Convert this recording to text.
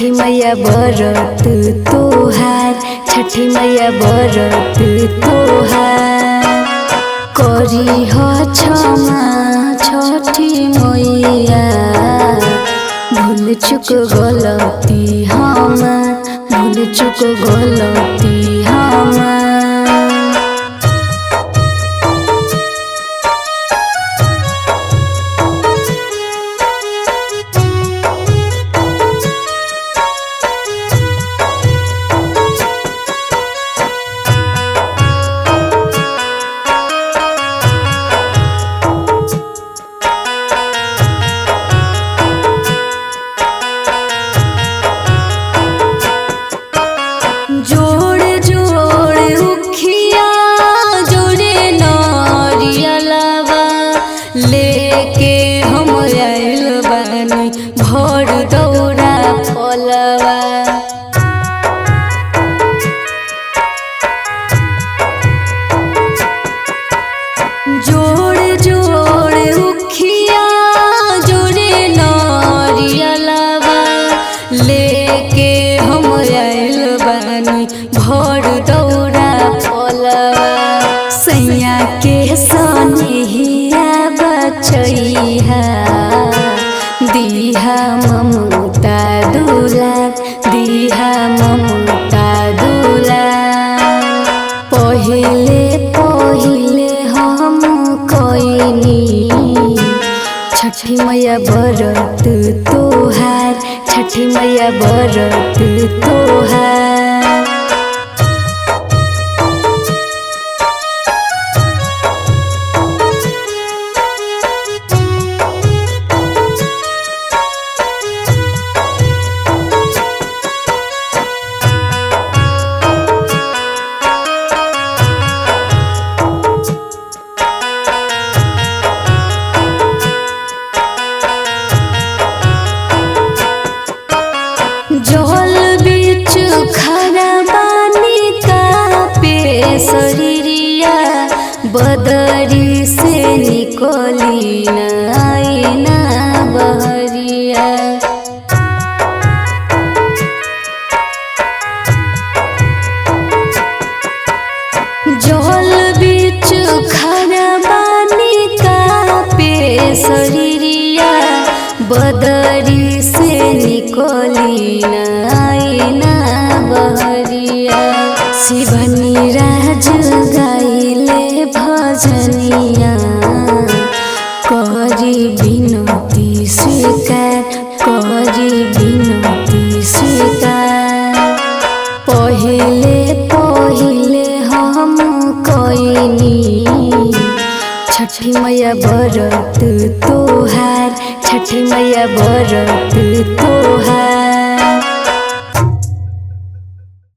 छठी मैया बरत तोहार, छठी मैया बरत तोहार। करी हो क्षमा छठी मैया, भूल चुक गलती हमार, भूल चुक गलती हमार। जोड़ जोड़ उखिया जोड़े नारियलवा, लेके हम आइल बानी भर दौरा फलवा। जोड़ जोड़ उखिया जोड़े नारियलवा, लेके हम आइल बानी भर दौरा फलवा। सैया के सनेहिया बचैहा, दिहा ममता दुलार, दिहा ममता दुलार। पहिले पहिले हम कइनी छठी मैया बरत तोहार, छठी मैया बरत तोहार। जल बीच खड़ा बानी कापे शरीरिया, बदरी से निकली ना बहरिया। जल बीच खड़ा बानी कापे शरीरिया, बदरी से निकली ना बहरिया। शिवनी राज गाइले भजनिया, करी बिनती स्वीकार, करी बिनती स्वीकार। पहिले पहिले हम कइनी छठी मैया बरत तोहार, छठी मैया बरत तोहार।